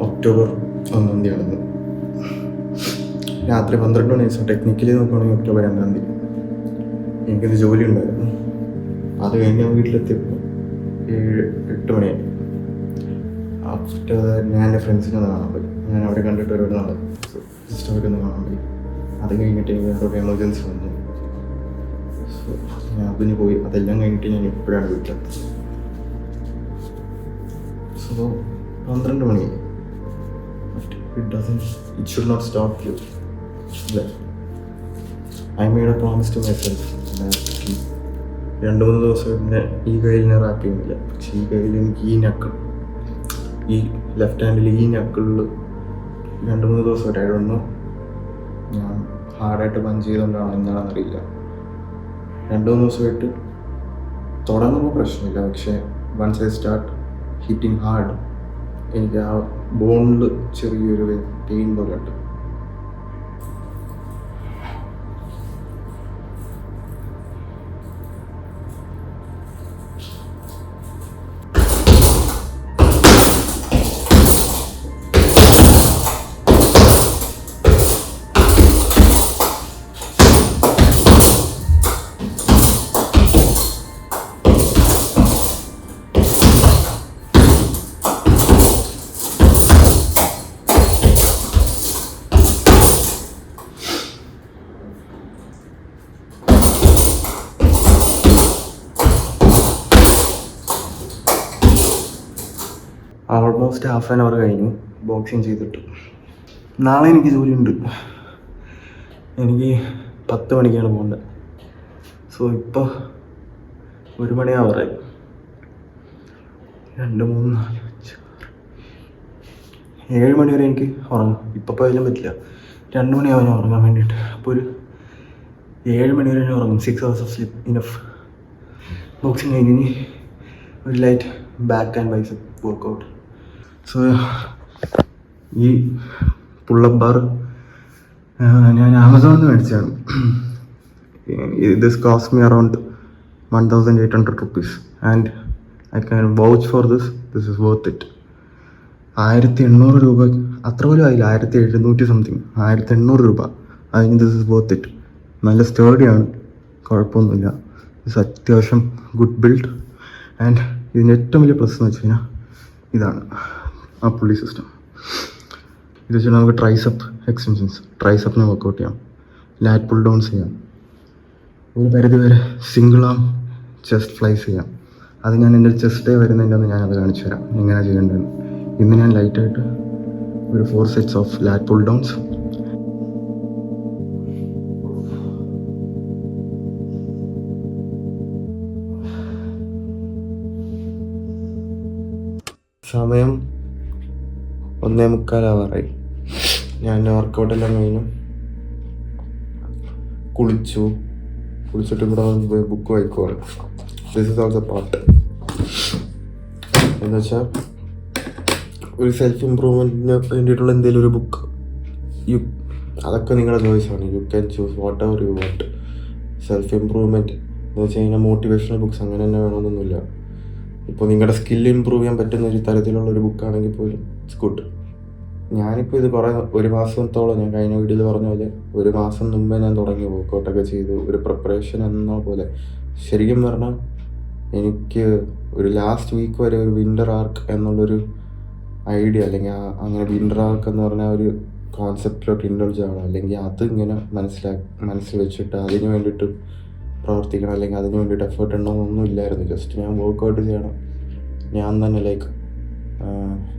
October 1 രാത്രി 12 മണി ദിവസം. Technically നോക്കുകയാണെങ്കിൽ ഒക്ടോബർ 2. എനിക്കിത് ജോലി ഉണ്ടായിരുന്നു. അത് കഴിഞ്ഞ് ഞാൻ വീട്ടിലെത്തിയപ്പോൾ 7-8 മണിയായി. ആഫ്റ്റർ ഞാൻ എൻ്റെ ഫ്രണ്ട്സിനെ ഒന്ന് കാണാൻ പോയി. ഞാൻ അവിടെ കണ്ടിട്ട് ഒരുപാട് നാളെ ജസ്റ്റ് അവരൊന്ന് കാണാൻ പോയി. അത് കഴിഞ്ഞിട്ട് എനിക്ക് വേറൊരു എമർജൻസി വന്നു. സോ ഞാൻ അതിന് പോയി. അതെല്ലാം കഴിഞ്ഞിട്ട് ഞാൻ ഇപ്പോഴാണ് വീട്ടിലെത്തുന്നത്. സോ 12 മണിയായി. It should not stop you. I made a promise to myself. 2-3 ദിവസം ഇങ്ങനെ ഈ കയ്യിൽ ഞാൻ റാപ്പ് ചെയ്യുന്നില്ല. പക്ഷേ ഈ കയ്യിൽ എനിക്ക് ഈ നക്കിൾ, ഈ ലെഫ്റ്റ് ഹാൻഡിൽ ഈ നക്കിളിൽ 2-3 ദിവസമായിട്ട് ആയിരുന്നു. ഞാൻ ഹാർഡായിട്ട് പഞ്ച് ചെയ്തുകൊണ്ടാണ് എന്താണെന്നറിയില്ല. 2-3 ദിവസമായിട്ട് തുടങ്ങുമ്പോൾ പ്രശ്നമില്ല. പക്ഷേ once I start hitting hard, എനിക്ക് ആ ബോണിൽ ചെറിയൊരു പെയിൻ പോലെ ഉണ്ട്. ഓൾമോസ്റ്റ് ഹാഫ് ആൻ അവർ കഴിഞ്ഞു ബോക്സിങ് ചെയ്തിട്ട്. നാളെ എനിക്ക് ജോലിയുണ്ട്. എനിക്ക് 10 മണിക്കാണ് പോകേണ്ടത്. സോ ഇപ്പോൾ 1 മണിയാവറായി. 2, 3, 4, 5, 6, 7 മണി വരെ എനിക്ക് ഉറങ്ങാം. ഇപ്പോൾ പോയാലും പറ്റില്ല. 2 മണിയാവും ഞാൻ ഉറങ്ങാൻ വേണ്ടിയിട്ട്. അപ്പോൾ ഒരു 7 മണി വരെ ഞാൻ ഉറങ്ങും. 6 hours of sleep enough. Boxing കഴിഞ്ഞ് ഒരു light back and bicep workout. So ഈ പുള്ളപ്പ് ബാർ ഞാൻ ആമസോണിൽ നിന്ന് മേടിച്ചതാണ്. This cost me around 1,800 rupees and I can vouch for this is worth it. 1,800 രൂപ അത്ര പോലും ആയില്ല. 1,700 സംതിങ്, 1,800 രൂപ. അതിന് ദിസ് ഇസ് വർത്ത് ഇറ്റ്. നല്ല സ്റ്റേഡിയാണ്, കുഴപ്പമൊന്നുമില്ല. ദിസ് അത്യാവശ്യം ഗുഡ് ബിൽഡ്. ആൻഡ് ഇതിൻ്റെ ഏറ്റവും വലിയ പ്ലസ് എന്ന് വെച്ച് കഴിഞ്ഞാൽ ഇതാണ് ആ പുള്ളി സിസ്റ്റം. ഇത് വെച്ചാൽ നമുക്ക് ട്രൈസപ്പ് എക്സ്റ്റൻഷൻസ്, ട്രൈസപ്പിനെ വർക്കൗട്ട് ചെയ്യാം, ലാറ്റ് പുൾ ഡൗൺസ് ചെയ്യാം, ഒരു പരിധി വരെ സിംഗിൾ ആം ചെസ്റ്റ് ഫ്ലൈസ് ചെയ്യാം. അത് ഞാൻ എൻ്റെ ചെസ്റ്റ് ഡേ വരുന്നതിൻ്റെ ഒന്ന് ഞാനത് കാണിച്ചു തരാം എങ്ങനെ ചെയ്യേണ്ടതെന്ന്. ഇന്ന് ഞാൻ ലൈറ്റായിട്ട് ഒരു 4 sets of lat pull downs. സമയം 1:45 ഞാൻ വർക്കൗട്ടെല്ലാം കഴിഞ്ഞു. കുളിച്ചിട്ട് ഇവിടെ ബുക്ക് വായിക്കുവാണ്. This is also part. എന്ന് വെച്ചാൽ ഒരു സെൽഫ് ഇമ്പ്രൂവ്മെൻറ്റിന് വേണ്ടിയിട്ടുള്ള എന്തെങ്കിലും ഒരു ബുക്ക്, അതൊക്കെ നിങ്ങളുടെ ചോയ്സാണ്. You can choose whatever you want. Self improvement എന്ന് വെച്ച് കഴിഞ്ഞാൽ മോട്ടിവേഷണൽ ബുക്സ് അങ്ങനെ തന്നെ വേണമെന്നൊന്നുമില്ല. ഇപ്പോൾ നിങ്ങളുടെ സ്കില്ല് ഇമ്പ്രൂവ് ചെയ്യാൻ പറ്റുന്ന ഒരു തരത്തിലുള്ള ഒരു ബുക്കാണെങ്കിൽ പോലും ഇറ്റ്സ് ഗുഡ്. ഞാനിപ്പോൾ ഇത് ഒരു മാസത്തോളം, ഞാൻ കഴിഞ്ഞ വീഡിയോയിൽ പറഞ്ഞ പോലെ 1 മാസം മുമ്പേ ഞാൻ തുടങ്ങി വർക്കൗട്ടൊക്കെ ചെയ്ത് ഒരു പ്രിപ്പറേഷൻ എന്ന പോലെ. ശരിക്കും പറഞ്ഞാൽ എനിക്ക് ഒരു ലാസ്റ്റ് വീക്ക് വരെ ഒരു വിൻ്റർ ആർക്ക് എന്നുള്ളൊരു ഐഡിയ, അല്ലെങ്കിൽ അങ്ങനെ വിൻ്റർ ആർക്ക് എന്ന് പറഞ്ഞാൽ ഒരു കോൺസെപ്റ്റിലോട്ട് ഇൻഡൾജ് ആവണം, അല്ലെങ്കിൽ അത് ഇങ്ങനെ മനസ്സിൽ വെച്ചിട്ട് അതിന് വേണ്ടിയിട്ട് പ്രവർത്തിക്കണം, അല്ലെങ്കിൽ അതിന് വേണ്ടിയിട്ട് എഫേർട്ട് ഉണ്ടോയെന്നൊന്നും ഇല്ലായിരുന്നു. ജസ്റ്റ് ഞാൻ വർക്കൗട്ട് ചെയ്യണം. ഞാൻ തന്നെ ലൈക്ക്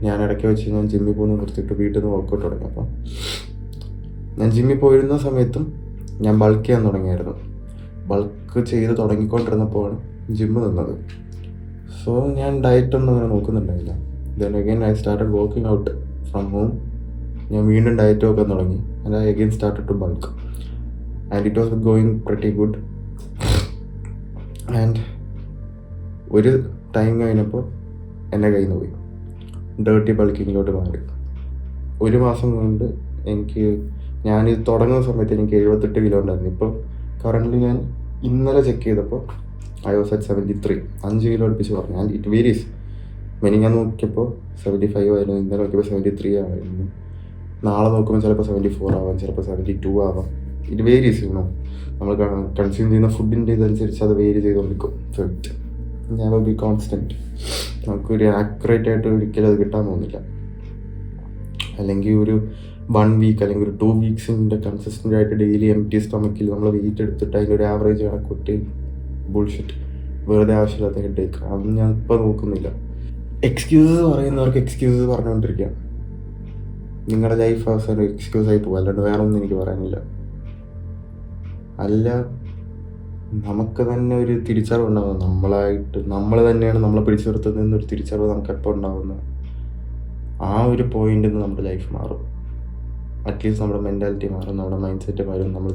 ഞാൻ ഇടയ്ക്ക് വെച്ച് ഞാൻ ജിമ്മിൽ പോകുന്ന നിർത്തിയിട്ട് വീട്ടിൽ നിന്ന് വർക്കൗട്ട് തുടങ്ങി. അപ്പം ഞാൻ ജിമ്മിൽ പോയിരുന്ന സമയത്തും ഞാൻ ബൾക്ക് ചെയ്യാൻ തുടങ്ങിയായിരുന്നു. ബൾക്ക് ചെയ്ത് തുടങ്ങിക്കൊണ്ടിരുന്നപ്പോഴാണ് ജിമ്മ് നിന്നത്. സോ ഞാൻ ഡയറ്റൊന്നും അങ്ങനെ നോക്കുന്നുണ്ടായില്ല. Then again I started working out from home. ഞാൻ വീണ്ടും ഡയറ്റ് നോക്കാൻ തുടങ്ങി. And I again started to bulk and it was going pretty good. And ഒരു ടൈം കഴിഞ്ഞപ്പോൾ എൻ്റെ കയ്യിൽ നിന്ന് പോയി. ഡേർട്ടി ബൾക്കിങ്ങിലോട്ട് മാറി. 1 മാസം കൊണ്ട് ഞാനിത് തുടങ്ങുന്ന സമയത്ത് എനിക്ക് 78 കിലോ ഉണ്ടായിരുന്നു. ഇപ്പോൾ കറൻ്റ്ലി ഞാൻ ഇന്നലെ ചെക്ക് ചെയ്തപ്പോൾ I was at 73. 5 കിലോ അടുപ്പിച്ച് പറഞ്ഞു. And it varies. ഞാൻ നോക്കിയപ്പോൾ 75 ആയിരുന്നു, ഇന്നലെ നോക്കിയപ്പോൾ 73 ആയിരുന്നു, നാളെ നോക്കുമ്പോൾ ചിലപ്പോൾ 74 ആവാം, ചിലപ്പോൾ 72 ആവാം. ഇത് വേരീസ് ചെയ്യണം. നമ്മൾ കൺസ്യൂം ചെയ്യുന്ന ഫുഡിൻ്റെ ഇതനുസരിച്ച് അത് വേരി ചെയ്തുകൊണ്ടിരിക്കും. So it never be constant. നമുക്കൊരു ആക്യുറേറ്റ് ആയിട്ട് ഒരിക്കലും അത് കിട്ടാൻ പോകുന്നില്ല. അല്ലെങ്കിൽ ഒരു 1 വീക്ക് അല്ലെങ്കിൽ ഒരു 2 വീക്സിൻ്റെ കൺസിസ്റ്റൻ്റ് ആയിട്ട് ഡെയിലി എംപ്റ്റി സ്റ്റൊമക്കിൽ നമ്മൾ വെയിറ്റ് എടുത്തിട്ട് അതിൻ്റെ ഒരു ആവറേജ് കണക്കൂട്ടി ബുൾഷിറ്റ്, വെറുതെ ആവശ്യമില്ലാത്ത ഹെഡേക്ക്, അതൊന്നും ഞാൻ ഇപ്പോൾ നോക്കുന്നില്ല. എക്സ്ക്യൂസസ് പറയുന്നവർക്ക് എക്സ്ക്യൂസസ് പറഞ്ഞുകൊണ്ടിരിക്കുക. നിങ്ങളുടെ ലൈഫ് അവസാനം എക്സ്ക്യൂസായി പോകും, അല്ലാണ്ട് വേറെ ഒന്നും എനിക്ക് പറയാനില്ല. അല്ല, നമുക്ക് തന്നെ ഒരു തിരിച്ചറിവ് ഉണ്ടാകും, നമ്മൾ തന്നെയാണ് നമ്മളെ പിടിച്ചു നിർത്തുന്നതെന്നൊരു തിരിച്ചറിവ് നമുക്ക് എപ്പോൾ ഉണ്ടാകുന്നത്, ആ ഒരു പോയിന്റിൽ നിന്ന് നമ്മുടെ ലൈഫ് മാറും. അറ്റ്ലീസ്റ്റ് നമ്മുടെ മെൻറ്റാലിറ്റി മാറും, നമ്മുടെ മൈൻഡ് സെറ്റ് മാറും, നമ്മൾ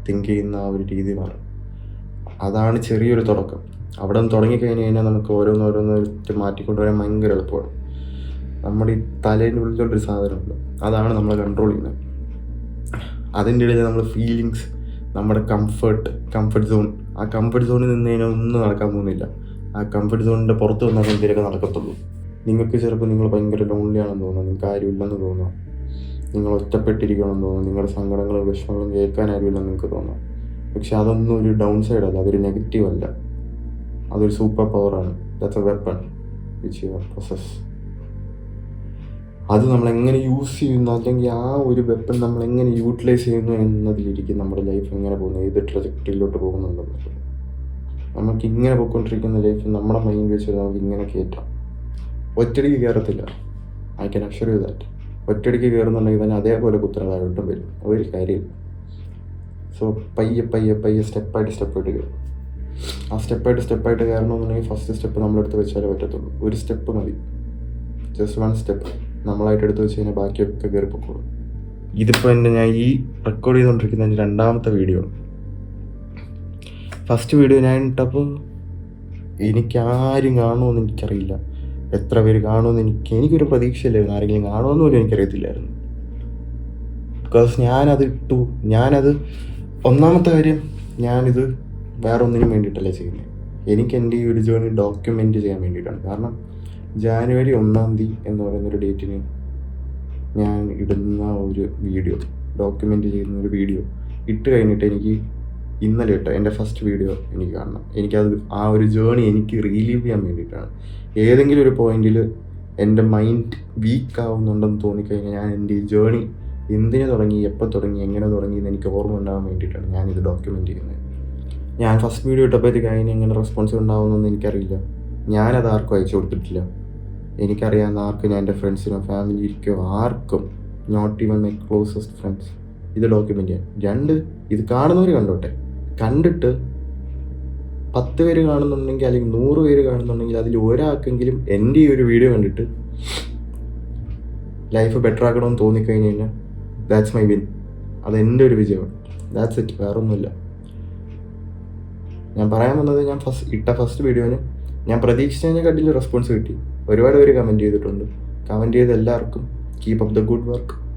തിങ്ക് ചെയ്യുന്ന ആ ഒരു രീതി മാറും. അതാണ് ചെറിയൊരു തുടക്കം. അവിടെ നിന്ന് തുടങ്ങിക്കഴിഞ്ഞ് കഴിഞ്ഞാൽ നമുക്ക് ഓരോന്നോരോന്ന് മാറ്റിക്കൊണ്ടുവരാൻ ഭയങ്കര എളുപ്പമാണ്. നമ്മുടെ ഈ തലേൻ്റെ ഉള്ളിലോട്ടൊരു സാധനമുണ്ട്, അതാണ് നമ്മളെ കൺട്രോൾ ചെയ്യുന്നത്. അതിൻ്റെ ഇടയിൽ നമ്മൾ ഫീലിങ്സ്, നമ്മുടെ കംഫർട്ട് സോൺ, ആ കംഫർട്ട് സോണിൽ നിന്ന് കഴിഞ്ഞാൽ ഒന്നും നടക്കാൻ പോകുന്നില്ല. ആ കംഫർട്ട് സോണിൻ്റെ പുറത്ത് വന്നാൽ എന്തെങ്കിലുമൊക്കെ നടക്കത്തുള്ളൂ. നിങ്ങൾക്ക് ചിലപ്പോൾ നിങ്ങൾ ഭയങ്കര ലോൺലി ആണെന്ന് തോന്നുന്നു, നിങ്ങൾക്ക് ആരുമില്ലെന്ന് തോന്നുന്നു, നിങ്ങൾ ഒറ്റപ്പെട്ടിരിക്കണമെന്ന് തോന്നുന്നു, നിങ്ങളുടെ സങ്കടങ്ങളും വിഷമങ്ങളും കേൾക്കാൻ ആരുമില്ലെന്ന് നിങ്ങൾക്ക് തോന്നാം. പക്ഷെ അതൊന്നും ഒരു ഡൗൺ സൈഡ് അല്ല, അതൊരു നെഗറ്റീവ് അല്ല, അതൊരു സൂപ്പർ പവറാണ്. That's A weapon which you possess. അത് നമ്മളെങ്ങനെ യൂസ് ചെയ്യുന്നു, അല്ലെങ്കിൽ ആ ഒരു വെപ്പൺ നമ്മളെങ്ങനെ യൂട്ടിലൈസ് ചെയ്യുന്നു എന്നതിലിരിക്കും നമ്മുടെ ലൈഫ് എങ്ങനെ പോകുന്നു, ഏത് ട്രജക്ടറിയിലോട്ട് പോകുന്നുണ്ടെന്നുള്ളത്. നമുക്ക് ഇങ്ങനെ പോയിക്കൊണ്ടിരിക്കുന്ന ലൈഫ് നമ്മുടെ മൈൻഡ് വെച്ച് നമുക്ക് ഇങ്ങനെ കയറ്റാം. ഒറ്റയടിക്ക് കയറത്തില്ല, I can assure you that. ഒറ്റയടിക്ക് കയറുന്നുണ്ടെങ്കിൽ തന്നെ അതേപോലെ കുത്തനതായിട്ടും വരും, ഒരു കാര്യമില്ല. സോ പയ്യെ സ്റ്റെപ്പായിട്ട് കയറും. ആ സ്റ്റെപ്പായിട്ട് കയറണമെന്നുണ്ടെങ്കിൽ ഫസ്റ്റ് സ്റ്റെപ്പ് നമ്മളെടുത്ത് വെച്ചാലേ പറ്റത്തുള്ളൂ. ഒരു സ്റ്റെപ്പ് മതി, ജസ്റ്റ് 1 സ്റ്റെപ്പ് നമ്മളായിട്ട് എടുത്ത് വെച്ച് കഴിഞ്ഞാൽ ബാക്കിയൊക്കെ കയറി പൊക്കോളും. ഇതിപ്പോൾ ഞാൻ ഈ റെക്കോർഡ് ചെയ്തുകൊണ്ടിരിക്കുന്ന എൻ്റെ 2ാമത്തെ വീഡിയോ ആണ്. ഫസ്റ്റ് വീഡിയോ ഞാൻ ഇട്ടപ്പോൾ എനിക്കാരും കാണുമെന്ന് എനിക്കറിയില്ല, എത്ര പേര് കാണുമെന്ന് എനിക്കൊരു പ്രതീക്ഷയില്ലായിരുന്നു, ആരെങ്കിലും കാണുമെന്ന് പോലും എനിക്കറിയത്തില്ലായിരുന്നു. ബിക്കോസ് ഞാനത് ഒന്നാമത്തെ കാര്യം, ഞാനിത് വേറെ ഒന്നിനും വേണ്ടിയിട്ടല്ല ചെയ്യുന്നത്. എനിക്ക് എൻ്റെ ഈ ഒരു ജേർണി ഡോക്യുമെൻ്റ് ചെയ്യാൻ വേണ്ടിയിട്ടാണ്. കാരണം ജാനുവരി 1-ാം തീയതി എന്ന് പറയുന്നൊരു ഡേറ്റിന് ഞാൻ ഇടുന്ന ഒരു വീഡിയോ, ഡോക്യുമെൻ്റ് ചെയ്യുന്ന ഒരു വീഡിയോ ഇട്ട് കഴിഞ്ഞിട്ട് എനിക്ക് ഇന്നലെ ഇട്ട എൻ്റെ ഫസ്റ്റ് വീഡിയോ എനിക്ക് കാണണം. എനിക്കത് ആ ഒരു ജേർണി എനിക്ക് റീലീവ് ചെയ്യാൻ വേണ്ടിയിട്ടാണ്. ഏതെങ്കിലും ഒരു പോയിന്റിൽ എൻ്റെ മൈൻഡ് വീക്ക് ആവുന്നുണ്ടെന്ന് തോന്നിക്കഴിഞ്ഞാൽ ഞാൻ എൻ്റെ ഈ ജേർണി എന്തിനു തുടങ്ങി, എപ്പോൾ തുടങ്ങി, എങ്ങനെ തുടങ്ങി എന്ന് എനിക്ക് ഓർമ്മ ഉണ്ടാകാൻ വേണ്ടിയിട്ടാണ് ഞാനിത് ഡോക്യുമെൻ്റ് ചെയ്യുന്നത്. ഞാൻ ഫസ്റ്റ് വീഡിയോ ഇട്ടപ്പോഴത്തേക്ക് അതിന് എങ്ങനെ റെസ്പോൺസ് ഉണ്ടാവുമെന്നൊന്നും എനിക്കറിയില്ല. ഞാനത് ആർക്കും അയച്ചു കൊടുത്തിട്ടില്ല. എനിക്കറിയാവുന്ന ആർക്കും, ഞാൻ എൻ്റെ ഫ്രണ്ട്സിനോ ഫാമിലിക്കോ ആർക്കും, not even my closest friends, ഇത് ഡോക്യുമെൻ്റ് ചെയ്യാൻ. 2, ഇത് കാണുന്നവർ കണ്ടോട്ടെ. കണ്ടിട്ട് 10 പേര് കാണുന്നുണ്ടെങ്കിൽ അല്ലെങ്കിൽ 100 പേര് കാണുന്നുണ്ടെങ്കിൽ അതിൽ ഒരാൾക്കെങ്കിലും എൻ്റെ ഈ ഒരു വീഡിയോ കണ്ടിട്ട് ലൈഫ് ബെറ്റർ ആക്കണമെന്ന് തോന്നിക്കഴിഞ്ഞ് കഴിഞ്ഞാൽ ദാറ്റ്സ് മൈ വിൻ. അതെൻ്റെ ഒരു വിജയമാണ്. ദാറ്റ്സ് ഇറ്റ്, വേറൊന്നുമില്ല. ഞാൻ പറയാൻ വന്നത്, ഞാൻ ഫസ്റ്റ് വീഡിയോന് ഞാൻ പ്രതീക്ഷിച്ചതിനെക്കാട്ടിലും റെസ്പോൺസ് കിട്ടി. ഒരുപാട് പേര് കമൻറ്റ് ചെയ്തിട്ടുണ്ട്. കമൻറ്റ് ചെയ്ത എല്ലാവർക്കും keep up the good work.